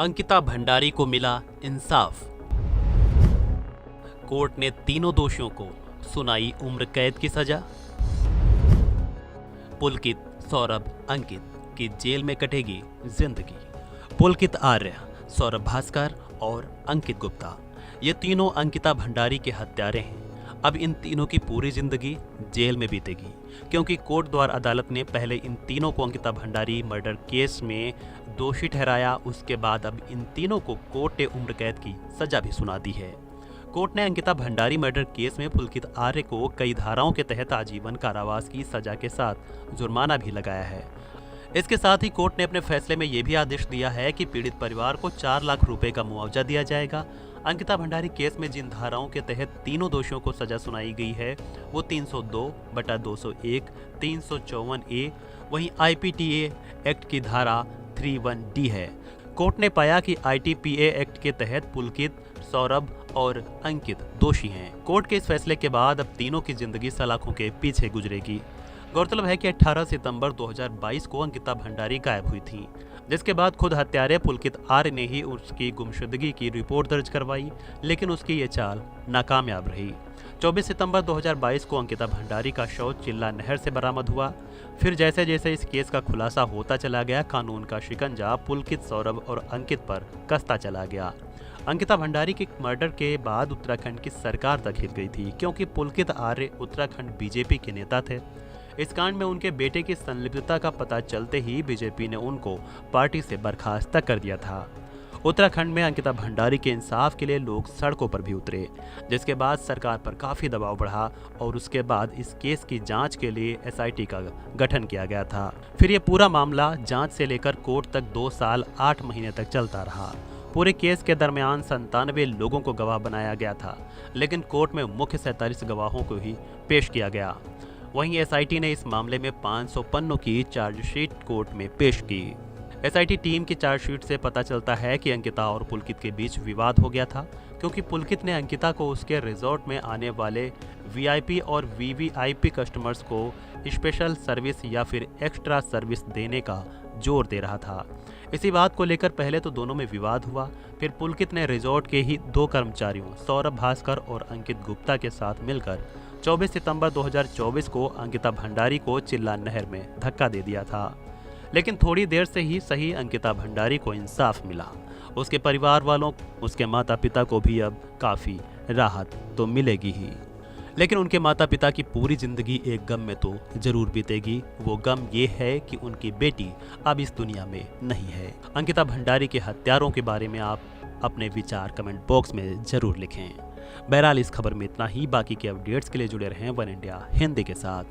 अंकिता भंडारी को मिला इंसाफ। कोर्ट ने तीनों दोषियों को सुनाई उम्र कैद की सजा। पुलकित, सौरभ, अंकित की जेल में कटेगी जिंदगी। पुलकित आर्य, सौरभ भास्कर और अंकित गुप्ता, ये तीनों अंकिता भंडारी के हत्यारे हैं। अब इन तीनों की पूरी जिंदगी जेल में बीतेगी, क्योंकि कोर्ट द्वारा अदालत ने पहले इन तीनों को अंकिता भंडारी मर्डर केस में दोषी ठहराया। उसके बाद अब इन तीनों को कोर्ट ने उम्र कैद की सजा भी सुना दी है। कोर्ट ने अंकिता भंडारी मर्डर केस में पुलकित आर्य को कई धाराओं के तहत आजीवन कारावास की सजा के साथ जुर्माना भी लगाया है। इसके साथ ही कोर्ट ने अपने फैसले में यह भी आदेश दिया है कि पीड़ित परिवार को 4 लाख रुपए का मुआवजा दिया जाएगा। अंकिता भंडारी केस में जिन धाराओं के तहत तीनों दोषियों को सजा सुनाई गई है वो 302/201, 354A, वहीं IPTA एक्ट की धारा 31D है। कोर्ट ने पाया कि ITPA एक्ट के तहत पुलकित, सौरभ और अंकित दोषी हैं। कोर्ट के इस फैसले के बाद अब तीनों की जिंदगी सलाखों के पीछे गुजरेगी। गौरतलब है कि 18 सितंबर 2022 को अंकिता भंडारी गायब हुई थी, जिसके बाद खुद हत्यारे पुलकित आर्य ने ही उसकी गुमशुदगी की रिपोर्ट दर्ज करवाई, लेकिन उसकी ये चाल नाकामयाब रही। 24 सितंबर 2022 को अंकिता भंडारी का शव चिल्ला नहर से बरामद हुआ। फिर जैसे जैसे इस केस का खुलासा होता चला गया, कानून का शिकंजा पुलकित, सौरभ और अंकित पर कसता चला गया। अंकिता भंडारी के मर्डर के बाद उत्तराखंड की सरकार तक हिल गई थी, क्योंकि पुलकित आर्य उत्तराखंड बीजेपी के नेता थे। इस कांड में उनके बेटे की संलिप्तता का पता चलते ही बीजेपी ने उनको पार्टी से बर्खास्त कर दिया था। उत्तराखंड में अंकिता भंडारी के इंसाफ के लिए लोग सड़कों पर भी उतरे, जिसके बाद सरकार पर काफ़ी दबाव बढ़ा और उसके बाद इस केस की जांच के लिए SIT का गठन किया गया था। फिर ये पूरा मामला जांच से लेकर कोर्ट तक 2 साल 8 महीने तक चलता रहा। पूरे केस के दरमियान 97 लोगों को गवाह बनाया गया था, लेकिन कोर्ट में मुख्य 47 गवाहों को ही पेश किया गया। वहीं SIT ने इस मामले में 500 पन्नों की चार्जशीट कोर्ट में पेश की। SIT टीम की चार्जशीट से पता चलता है कि अंकिता और पुलकित के बीच विवाद हो गया था, क्योंकि पुलकित ने अंकिता को उसके रिजॉर्ट में आने वाले VIP और VVIP कस्टमर्स को स्पेशल सर्विस या फिर एक्स्ट्रा सर्विस देने का जोर दे रहा था। इसी बात को लेकर पहले तो दोनों में विवाद हुआ। फिर पुलकित ने रिजॉर्ट के ही 2 कर्मचारियों सौरभ भास्कर और अंकित गुप्ता के साथ मिलकर 24 सितंबर 2024 को अंकिता भंडारी को चिल्ला नहर में धक्का दे दिया था। लेकिन थोड़ी देर से ही सही अंकिता भंडारी को इंसाफ मिला। उसके परिवार वालों, उसके माता पिता को भी अब काफ़ी राहत तो मिलेगी ही, लेकिन उनके माता पिता की पूरी जिंदगी एक गम में तो जरूर बीतेगी। वो गम ये है कि उनकी बेटी अब इस दुनिया में नहीं है। अंकिता भंडारी के हत्यारों के बारे में आप अपने विचार कमेंट बॉक्स में जरूर लिखें। बहरहाल इस खबर में इतना ही। बाकी के अपडेट्स के लिए जुड़े रहें वन इंडिया हिंदी के साथ।